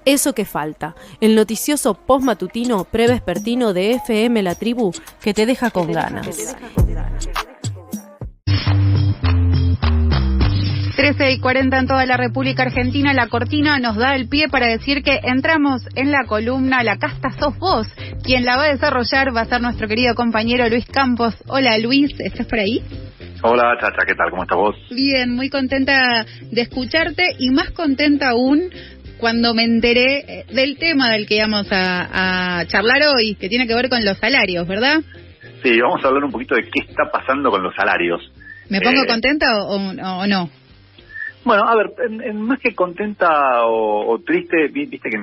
Eso que falta, el noticioso postmatutino prevespertino de FM La Tribu que te deja con ganas. 13:40 en toda la República Argentina. La cortina nos da el pie para decir que entramos en la columna La Casta Sos Vos. Quien la va a desarrollar va a ser nuestro querido compañero Luis Campos. Hola Luis, ¿estás por ahí? Hola Chacha, ¿qué tal? ¿Cómo estás vos? Bien, muy contenta de escucharte y más contenta aún cuando me enteré del tema del que íbamos a charlar hoy, que tiene que ver con los salarios, ¿verdad? Sí, vamos a hablar un poquito de qué está pasando con los salarios. ¿Me pongo contenta o no? Bueno, a ver, más que contenta o triste, viste que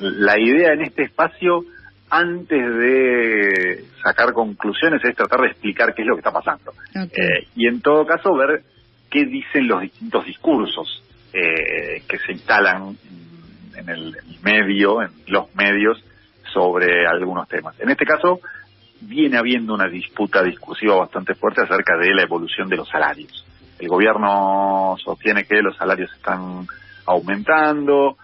la idea en este espacio, antes de sacar conclusiones, es tratar de explicar qué es lo que está pasando. Okay. Y en todo caso, ver qué dicen los distintos discursos que se instalan en el medio, en los medios, sobre algunos temas. En este caso, viene habiendo una disputa discursiva bastante fuerte acerca de la evolución de los salarios. El gobierno sostiene que los salarios están aumentando,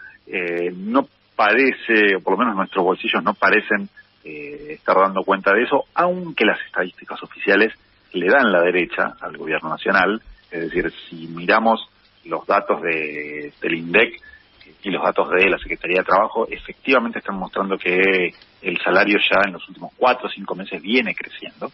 no parece, o por lo menos nuestros bolsillos no parecen estar dando cuenta de eso, aunque las estadísticas oficiales le dan la derecha al gobierno nacional. Es decir, si miramos los datos del INDEC y los datos de la Secretaría de Trabajo, efectivamente están mostrando que el salario ya en los últimos 4 o 5 meses viene creciendo,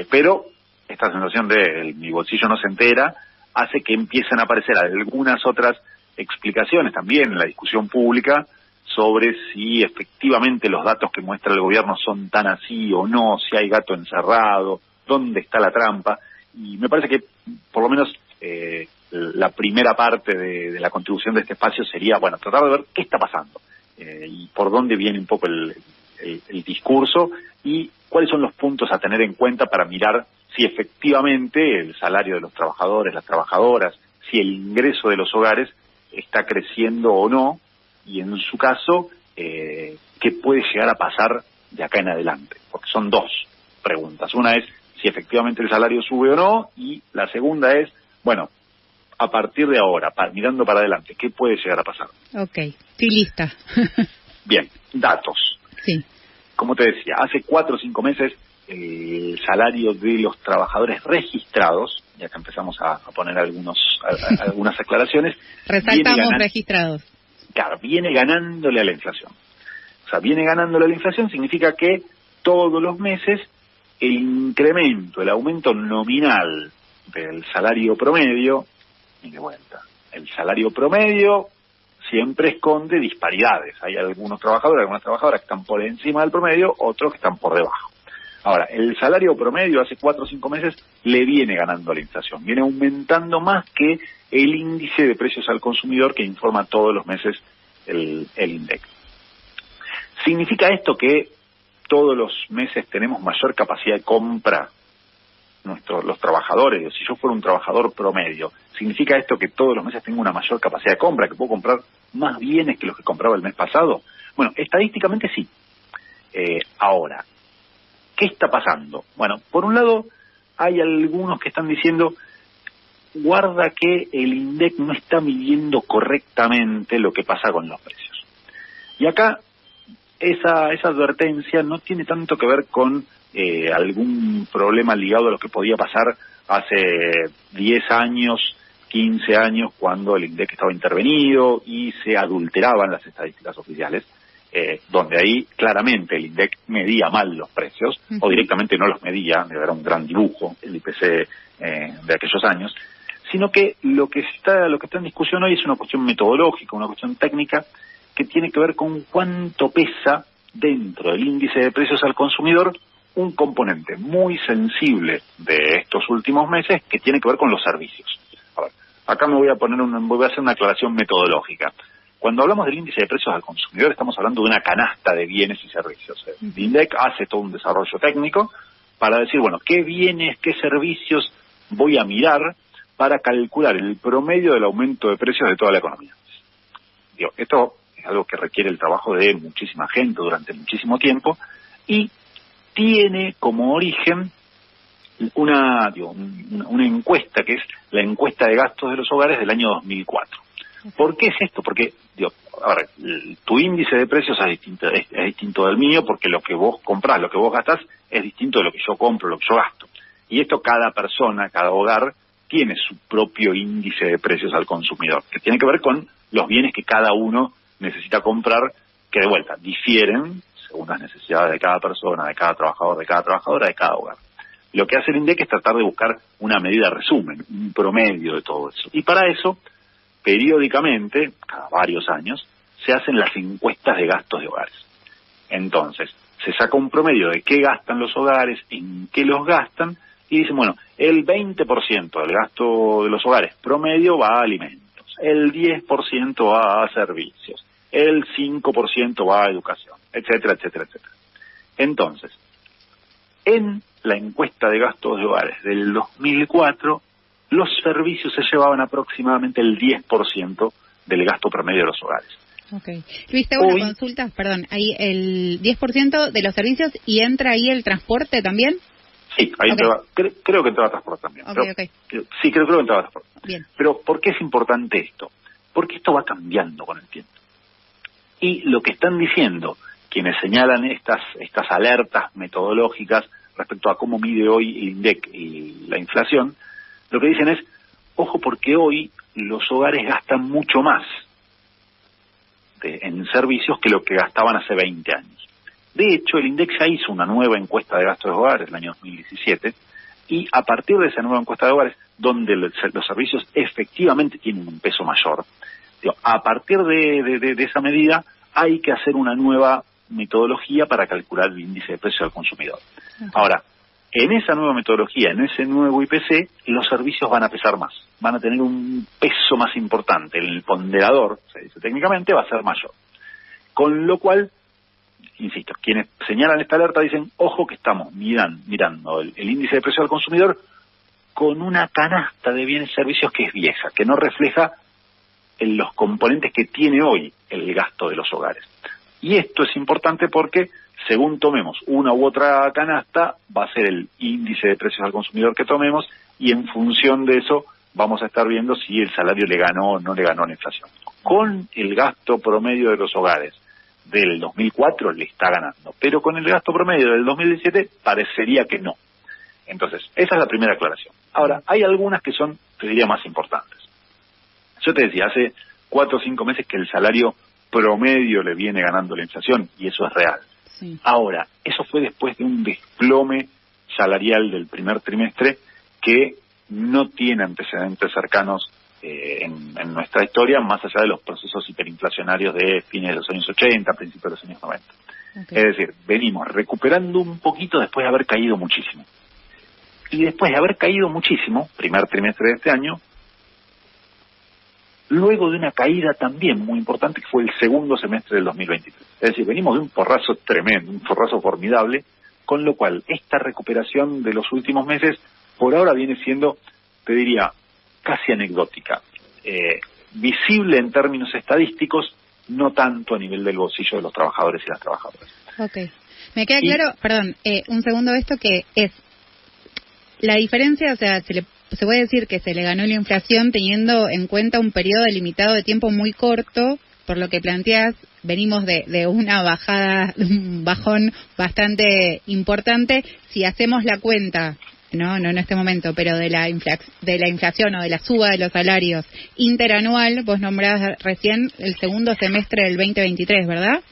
pero esta sensación de mi bolsillo no se entera hace que empiecen a aparecer algunas otras explicaciones también en la discusión pública sobre si efectivamente los datos que muestra el gobierno son tan así o no, si hay gato encerrado, dónde está la trampa. Y me parece que por lo menos la primera parte de la contribución de este espacio sería, bueno, tratar de ver qué está pasando y por dónde viene un poco el discurso y cuáles son los puntos a tener en cuenta para mirar si efectivamente el salario de los trabajadores, las trabajadoras, si el ingreso de los hogares está creciendo o no, y en su caso, qué puede llegar a pasar de acá en adelante. Porque son dos preguntas. Una es si efectivamente el salario sube o no, y la segunda es, bueno, a partir de ahora, mirando para adelante, ¿qué puede llegar a pasar? Ok, estoy lista. Bien, datos. Sí. Como te decía, hace 4 o 5 meses el salario de los trabajadores registrados, ya que empezamos a poner algunas aclaraciones. Resaltamos registrados. Claro, viene ganándole a la inflación. O sea, viene ganándole a la inflación significa que todos los meses el incremento, el aumento nominal del salario promedio, y de vuelta, el salario promedio siempre esconde disparidades. Hay algunos trabajadores, algunas trabajadoras que están por encima del promedio, otros que están por debajo. Ahora, el salario promedio hace 4 o 5 meses le viene ganando a la inflación, viene aumentando más que el índice de precios al consumidor que informa todos los meses el INDEC. ¿Significa esto que todos los meses tenemos mayor capacidad de compra los trabajadores? Si yo fuera un trabajador promedio, ¿significa esto que todos los meses tengo una mayor capacidad de compra, que puedo comprar más bienes que los que compraba el mes pasado? Bueno, estadísticamente sí. Ahora, ¿qué está pasando? Bueno, por un lado, hay algunos que están diciendo, guarda que el INDEC no está midiendo correctamente lo que pasa con los precios. Y acá, esa advertencia no tiene tanto que ver con algún problema ligado a lo que podía pasar hace 10 años, 15 años, cuando el INDEC estaba intervenido y se adulteraban las estadísticas oficiales, donde ahí claramente el INDEC medía mal los precios, o directamente no los medía, era un gran dibujo el IPC de aquellos años, sino que lo que está en discusión hoy es una cuestión metodológica, una cuestión técnica, que tiene que ver con cuánto pesa dentro del índice de precios al consumidor un componente muy sensible de estos últimos meses que tiene que ver con los servicios. A ver, acá voy a hacer una aclaración metodológica. Cuando hablamos del índice de precios al consumidor, estamos hablando de una canasta de bienes y servicios. El INDEC hace todo un desarrollo técnico para decir, bueno, qué bienes, qué servicios voy a mirar para calcular el promedio del aumento de precios de toda la economía. Esto es algo que requiere el trabajo de muchísima gente durante muchísimo tiempo y tiene como origen una encuesta que es la encuesta de gastos de los hogares del año 2004. ¿Por qué es esto? Porque a ver, tu índice de precios es distinto del mío, porque lo que vos comprás, lo que vos gastás, es distinto de lo que yo compro, lo que yo gasto. Y esto cada persona, cada hogar, tiene su propio índice de precios al consumidor, que tiene que ver con los bienes que cada uno necesita comprar, que de vuelta difieren según las necesidades de cada persona, de cada trabajador, de cada trabajadora, de cada hogar. Lo que hace el INDEC es tratar de buscar una medida de resumen, un promedio de todo eso. Y para eso, periódicamente, cada varios años, se hacen las encuestas de gastos de hogares. Entonces, se saca un promedio de qué gastan los hogares, en qué los gastan, y dicen, bueno, el 20% del gasto de los hogares promedio va a alimentos, el 10% va a servicios, el 5% va a educación, etcétera, etcétera, etcétera. Entonces, en la encuesta de gastos de hogares del 2004, los servicios se llevaban aproximadamente el 10% del gasto promedio de los hogares. Okay. Luis, te hago una consulta, perdón, ahí el 10% de los servicios, ¿y entra ahí el transporte también? Sí, ahí creo que entraba transporte también. Sí, creo que entraba transporte. Bien. Pero ¿por qué es importante esto? Porque esto va cambiando con el tiempo. Y lo que están diciendo quienes señalan estas alertas metodológicas respecto a cómo mide hoy el INDEC y la inflación, lo que dicen es, ojo, porque hoy los hogares gastan mucho más en servicios que lo que gastaban hace 20 años. De hecho, el INDEC ya hizo una nueva encuesta de gastos de hogares en el año 2017, y a partir de esa nueva encuesta de hogares, donde los servicios efectivamente tienen un peso mayor, a partir de esa medida hay que hacer una nueva metodología para calcular el índice de precio al consumidor. Okay. Ahora, en esa nueva metodología, en ese nuevo IPC, los servicios van a pesar más, van a tener un peso más importante, el ponderador, se dice técnicamente, va a ser mayor. Con lo cual, insisto, quienes señalan esta alerta dicen, ojo que estamos mirando el índice de precio al consumidor con una canasta de bienes y servicios que es vieja, que no refleja los componentes que tiene hoy el gasto de los hogares. Y esto es importante porque, según tomemos una u otra canasta, va a ser el índice de precios al consumidor que tomemos, y en función de eso vamos a estar viendo si el salario le ganó o no le ganó la inflación. Con el gasto promedio de los hogares del 2004 le está ganando, pero con el gasto promedio del 2017 parecería que no. Entonces, esa es la primera aclaración. Ahora, hay algunas que son, te diría, más importantes. Yo te decía, hace 4 o 5 meses que el salario promedio le viene ganando la inflación, y eso es real. Sí. Ahora, eso fue después de un desplome salarial del primer trimestre que no tiene antecedentes cercanos en nuestra historia, más allá de los procesos hiperinflacionarios de fines de los años 80, principios de los años 90. Okay. Es decir, venimos recuperando un poquito después de haber caído muchísimo. Y después de haber caído muchísimo, primer trimestre de este año, luego de una caída también muy importante que fue el segundo semestre del 2023. Es decir, venimos de un porrazo tremendo, un porrazo formidable, con lo cual esta recuperación de los últimos meses por ahora viene siendo, te diría, casi anecdótica. Visible en términos estadísticos, no tanto a nivel del bolsillo de los trabajadores y las trabajadoras. Ok. Me queda claro, perdón, un segundo esto, que es la diferencia, o sea, se puede decir que se le ganó la inflación teniendo en cuenta un periodo delimitado de tiempo muy corto, por lo que planteas, venimos de una bajada, un bajón bastante importante. Si hacemos la cuenta, no en este momento, pero de la inflación o de la suba de los salarios interanual, vos nombrabas recién el segundo semestre del 2023, ¿verdad?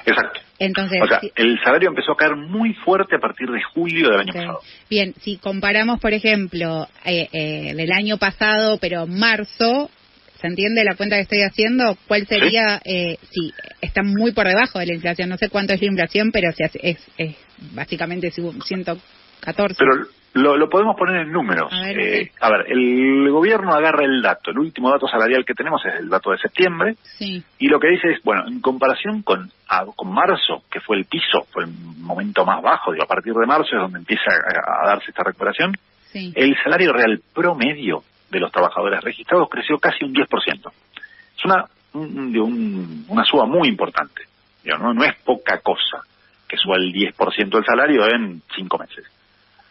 Exacto. Entonces, o sea, el salario empezó a caer muy fuerte a partir de julio del año pasado. Bien, si comparamos, por ejemplo, del año pasado, pero marzo, ¿se entiende la cuenta que estoy haciendo? ¿Cuál sería, si está muy por debajo de la inflación? No sé cuánto es la inflación, pero es básicamente 114. Pero lo podemos poner en números. A ver, el gobierno agarra el dato, el último dato salarial que tenemos es el dato de septiembre, sí. Y lo que dice es, bueno, en comparación con marzo, que fue el piso, fue el momento más bajo, a partir de marzo es donde empieza a darse esta recuperación, sí. El salario real promedio de los trabajadores registrados creció casi un 10%. Es una suba muy importante, no es poca cosa que suba el 10% del salario en 5 meses.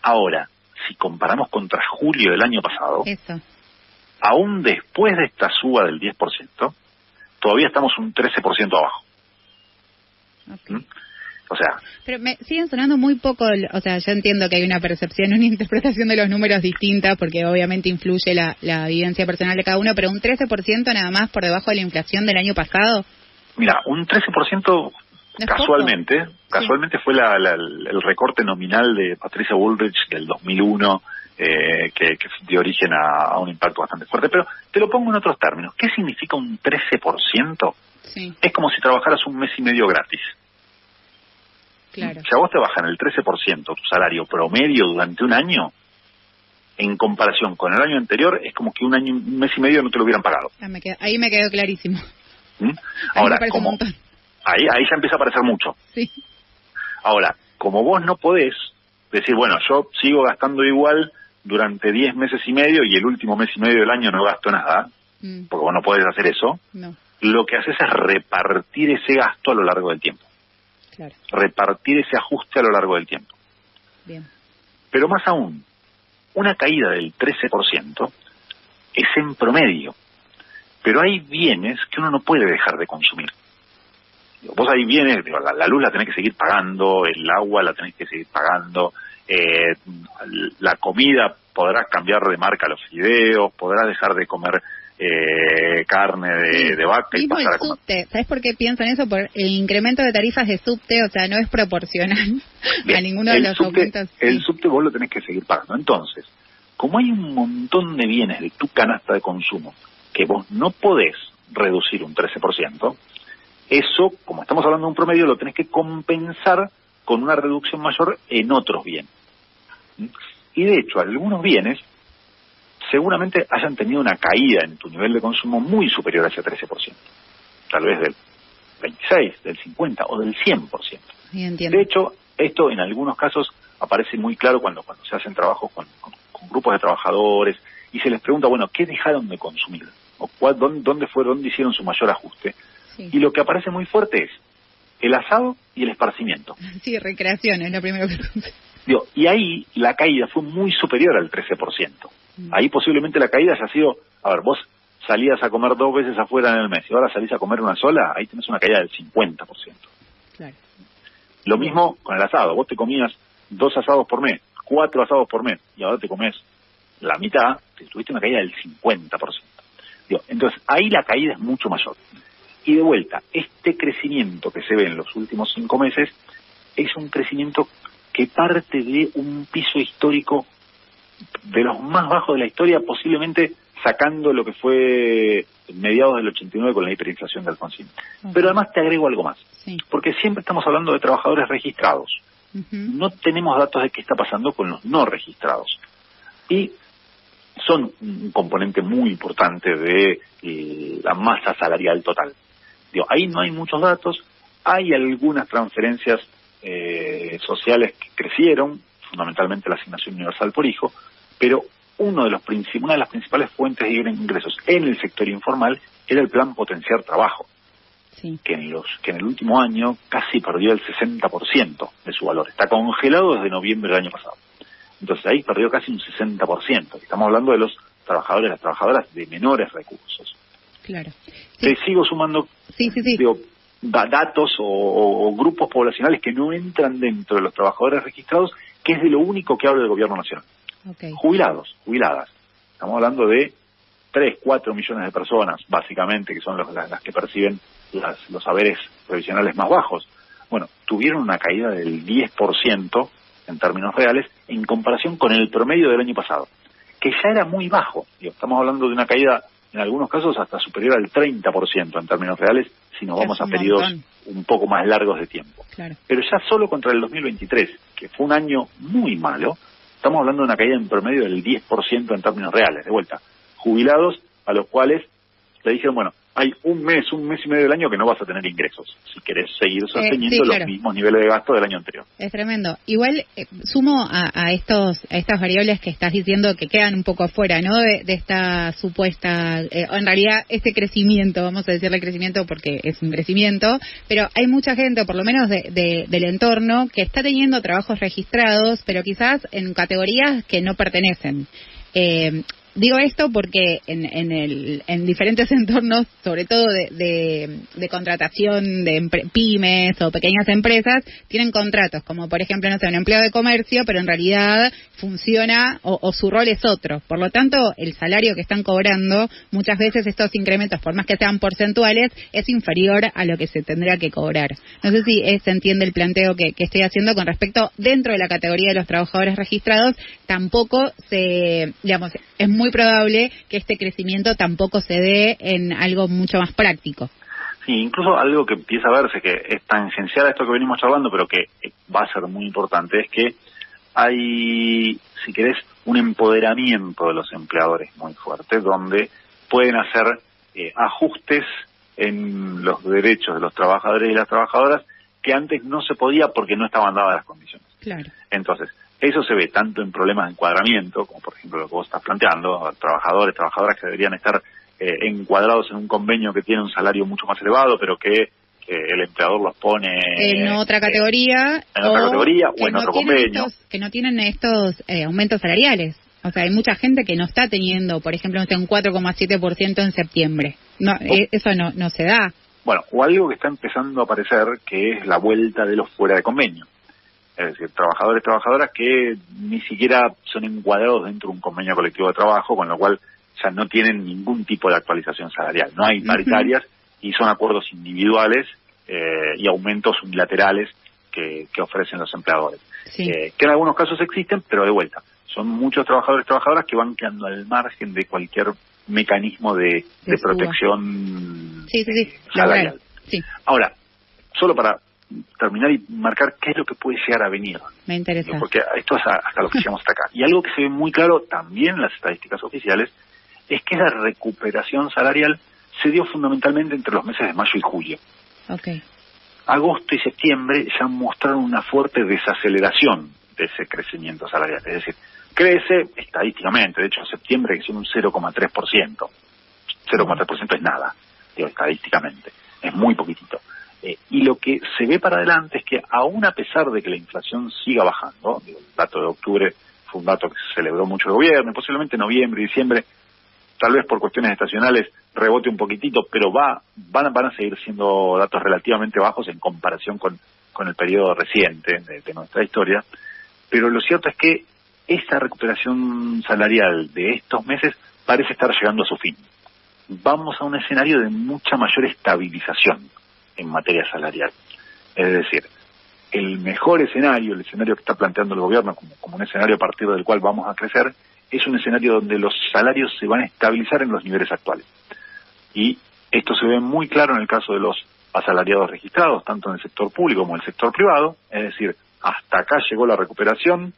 Ahora, si comparamos contra julio del año pasado, aún después de esta suba del 10%, todavía estamos un 13% abajo. Okay. O sea... Pero me siguen sonando muy poco, o sea, yo entiendo que hay una percepción, una interpretación de los números distinta, porque obviamente influye la vivencia personal de cada uno, pero un 13% nada más por debajo de la inflación del año pasado. Mira, un 13% casualmente fue el recorte nominal de Patricia Bullrich del 2001, que dio origen a un impacto bastante fuerte. Pero te lo pongo en otros términos. ¿Qué significa un 13%? Sí. Es como si trabajaras un mes y medio gratis. Claro. Si a vos te bajan el 13% tu salario promedio durante un año, en comparación con el año anterior, es como que un mes y medio no te lo hubieran pagado. Ahí me quedó clarísimo. Ahora, como ahí ya empieza a parecer mucho. Sí. Ahora, como vos no podés decir, bueno, yo sigo gastando igual durante 10 meses y medio y el último mes y medio del año no gasto nada, porque vos no podés hacer eso, no. Lo que haces es repartir ese gasto a lo largo del tiempo. Claro. Repartir ese ajuste a lo largo del tiempo. Bien. Pero más aún, una caída del 13% es en promedio. Pero hay bienes que uno no puede dejar de consumir. Vos hay bienes, la luz la tenés que seguir pagando, el agua la tenés que seguir pagando, la comida podrás cambiar de marca los fideos, podrás dejar de comer carne de vaca y pasar a comer. Subte. ¿Sabes por qué pienso en eso? Por el incremento de tarifas de subte, o sea, no es proporcional a ninguno de los aumentos. El subte vos lo tenés que seguir pagando. Entonces, como hay un montón de bienes de tu canasta de consumo que vos no podés reducir un 13%, eso, como estamos hablando de un promedio, lo tenés que compensar con una reducción mayor en otros bienes. Y de hecho, algunos bienes seguramente hayan tenido una caída en tu nivel de consumo muy superior a ese 13%. Tal vez del 26, del 50 o del 100%. Sí, entiendo. De hecho, esto en algunos casos aparece muy claro cuando se hacen trabajos con grupos de trabajadores y se les pregunta, bueno, ¿qué dejaron de consumir? ¿O dónde hicieron su mayor ajuste? Sí. Y lo que aparece muy fuerte es el asado y el esparcimiento. Sí, recreación es lo primero que pensé. Y ahí la caída fue muy superior al 13%. Ahí posiblemente la caída haya sido, a ver, vos salías a comer 2 veces afuera en el mes y ahora salís a comer una sola, ahí tenés una caída del 50%. Claro. Lo mismo con el asado, vos te comías 2 asados por mes, 4 asados por mes y ahora te comés la mitad, tuviste una caída del 50%. Entonces ahí la caída es mucho mayor. Y de vuelta, este crecimiento que se ve en los últimos 5 meses es un crecimiento que parte de un piso histórico de los más bajos de la historia, posiblemente sacando lo que fue mediados del 89 con la hiperinflación de Alfonsín. Okay. Pero además te agrego algo más, porque siempre estamos hablando de trabajadores registrados. No tenemos datos de qué está pasando con los no registrados. Y son un componente muy importante de la masa salarial total. Ahí no hay muchos datos, hay algunas transferencias sociales que crecieron, fundamentalmente la asignación universal por hijo, pero una de las principales fuentes de ingresos en el sector informal era el plan Potenciar Trabajo, que en el último año casi perdió el 60% de su valor. Está congelado desde noviembre del año pasado. Entonces ahí perdió casi un 60%. Estamos hablando de los trabajadores, las trabajadoras de menores recursos. Claro. Te sigo sumando datos o grupos poblacionales que no entran dentro de los trabajadores registrados, que es de lo único que habla el gobierno nacional. Okay. Jubilados, jubiladas. Estamos hablando de 3, 4 millones de personas, básicamente, que son las que perciben los saberes previsionales más bajos. Bueno, tuvieron una caída del 10% en términos reales en comparación con el promedio del año pasado, que ya era muy bajo. Estamos hablando de una caída, en algunos casos, hasta superior al 30% en términos reales, si nos vamos a periodos un poco más largos de tiempo. Claro. Pero ya solo contra el 2023, que fue un año muy malo, estamos hablando de una caída en promedio del 10% en términos reales. De vuelta, jubilados a los cuales le dijeron, bueno, hay un mes y medio del año que no vas a tener ingresos, si querés seguir sosteniendo los mismos niveles de gasto del año anterior. Es tremendo. Igual sumo a estas variables que estás diciendo que quedan un poco afuera, ¿no? De esta supuesta, en realidad este crecimiento, vamos a decirle crecimiento porque es un crecimiento, pero hay mucha gente, o por lo menos del entorno, que está teniendo trabajos registrados, pero quizás en categorías que no pertenecen. Digo esto porque en diferentes entornos, sobre todo de contratación de pymes o pequeñas empresas, tienen contratos, como por ejemplo, no sé, un empleado de comercio, pero en realidad funciona o su rol es otro. Por lo tanto, el salario que están cobrando, muchas veces estos incrementos, por más que sean porcentuales, es inferior a lo que se tendría que cobrar. No sé si se entiende el planteo que estoy haciendo con respecto, dentro de la categoría de los trabajadores registrados, tampoco es muy probable que este crecimiento tampoco se dé en algo mucho más práctico. Sí, incluso algo que empieza a verse, que es tangencial a esto que venimos charlando, pero que va a ser muy importante, es que hay, si querés, un empoderamiento de los empleadores muy fuerte, donde pueden hacer ajustes en los derechos de los trabajadores y las trabajadoras que antes no se podía porque no estaban dadas las condiciones. Claro. Entonces, eso se ve tanto en problemas de encuadramiento, como por ejemplo lo que vos estás planteando, trabajadores, trabajadoras que deberían estar encuadrados en un convenio que tiene un salario mucho más elevado, pero que el empleador los pone en otra categoría, o en otro convenio. Que no tienen estos aumentos salariales. O sea, hay mucha gente que no está teniendo, por ejemplo, un 4,7% en septiembre. No, eso no se da. Bueno, o algo que está empezando a aparecer, que es la vuelta de los fuera de convenio. Es decir, trabajadores, trabajadoras que ni siquiera son encuadrados dentro de un convenio colectivo de trabajo, con lo cual ya no tienen ningún tipo de actualización salarial. No hay paritarias y son acuerdos individuales y aumentos unilaterales que ofrecen los empleadores. Sí. Que en algunos casos existen, pero de vuelta. Son muchos trabajadores y trabajadoras que van quedando al margen de cualquier mecanismo de protección salarial. Sí. Ahora, solo para terminar y marcar qué es lo que puede llegar a venir. Me interesa. Porque esto es hasta lo que llegamos hasta acá. Y algo que se ve muy claro también en las estadísticas oficiales es que la recuperación salarial se dio fundamentalmente entre los meses de mayo y julio. Okay. Agosto y septiembre ya mostraron una fuerte desaceleración de ese crecimiento salarial. Es decir, crece estadísticamente, de hecho en septiembre creció un 0,3%. 0,3% es nada, digo, estadísticamente, es muy poquitito. Y lo que se ve para adelante es que aún a pesar de que la inflación siga bajando, digo, el dato de octubre fue un dato que se celebró mucho el gobierno, posiblemente noviembre y diciembre, tal vez por cuestiones estacionales rebote un poquitito, pero van a seguir siendo datos relativamente bajos en comparación con el periodo reciente de nuestra historia. Pero lo cierto es que esta recuperación salarial de estos meses parece estar llegando a su fin. Vamos a un escenario de mucha mayor estabilización en materia salarial. Es decir, el mejor escenario, el escenario que está planteando el gobierno como un escenario a partir del cual vamos a crecer, es un escenario donde los salarios se van a estabilizar en los niveles actuales. Y esto se ve muy claro en el caso de los asalariados registrados, tanto en el sector público como en el sector privado. Es decir, hasta acá llegó la recuperación,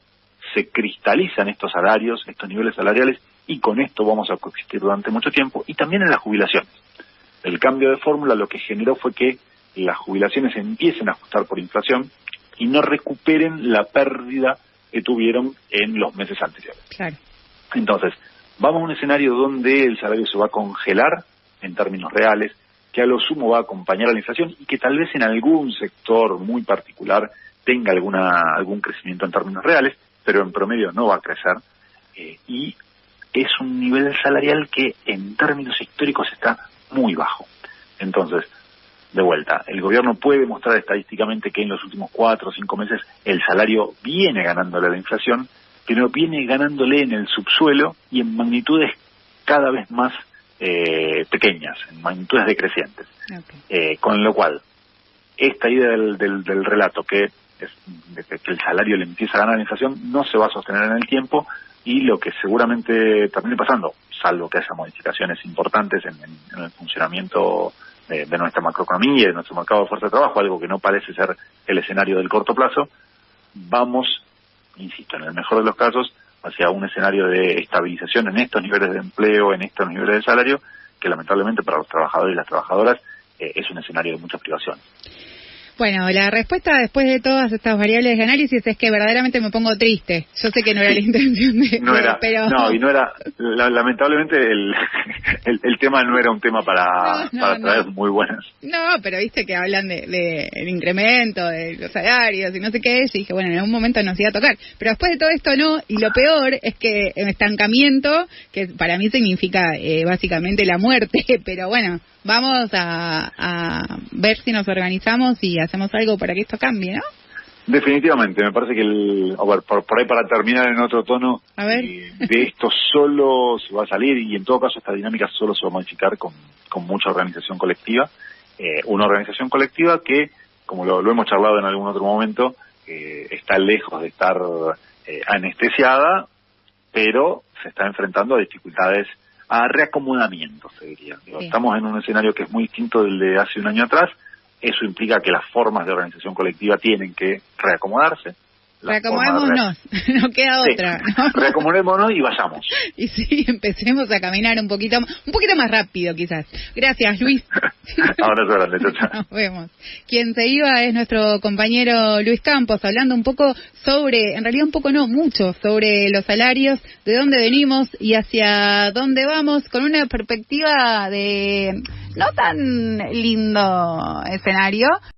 se cristalizan estos salarios, estos niveles salariales, y con esto vamos a coexistir durante mucho tiempo. Y también en las jubilaciones. El cambio de fórmula lo que generó fue que las jubilaciones empiecen a ajustar por inflación y no recuperen la pérdida que tuvieron en los meses anteriores. Claro. Entonces, vamos a un escenario donde el salario se va a congelar en términos reales, que a lo sumo va a acompañar a la inflación y que tal vez en algún sector muy particular tenga algún crecimiento en términos reales, pero en promedio no va a crecer, y es un nivel salarial que en términos históricos está muy bajo. Entonces, de vuelta, el gobierno puede mostrar estadísticamente que en los últimos 4 o 5 meses el salario viene ganándole a la inflación, pero viene ganándole en el subsuelo y en magnitudes cada vez más pequeñas, en magnitudes decrecientes. Okay. Con lo cual, esta idea del relato que el salario le empieza a ganar la inflación no se va a sostener en el tiempo, y lo que seguramente termine pasando, salvo que haya modificaciones importantes en el funcionamiento de nuestra macroeconomía y de nuestro mercado de fuerza de trabajo, algo que no parece ser el escenario del corto plazo, vamos, insisto, en el mejor de los casos, hacia un escenario de estabilización en estos niveles de empleo, en estos niveles de salario, que lamentablemente para los trabajadores y las trabajadoras es un escenario de mucha privación. Bueno, la respuesta después de todas estas variables de análisis es que verdaderamente me pongo triste. Yo sé que no era la intención de... No era, pero... No, y no era... lamentablemente el tema no era un tema para traer muy buenas. No, pero viste que hablan de el incremento, de los salarios y no sé qué, y dije, bueno, en algún momento nos iba a tocar. Pero después de todo esto no, y lo peor es que estancamiento, que para mí significa básicamente la muerte, pero bueno, vamos a ver si nos organizamos y hacemos algo para que esto cambie, ¿no? Definitivamente, me parece que por ahí para terminar en otro tono, de esto solo se va a salir, y en todo caso esta dinámica solo se va a modificar con mucha organización colectiva, una organización colectiva que, como lo hemos charlado en algún otro momento, está lejos de estar anestesiada, pero se está enfrentando a dificultades, a reacomodamientos, se diría. Sí. Estamos en un escenario que es muy distinto del de hace un año atrás. Eso implica que las formas de organización colectiva tienen que reacomodarse. Reacomodémonos, no queda otra, ¿no? Reacomodémonos y vayamos. Y sí, empecemos a caminar un poquito más rápido, quizás. Gracias, Luis. Abrazo grande, chao. Nos vemos. Quien se iba es nuestro compañero Luis Campos, hablando un poco sobre, en realidad un poco no, mucho, sobre los salarios, de dónde venimos y hacia dónde vamos, con una perspectiva de no tan lindo escenario.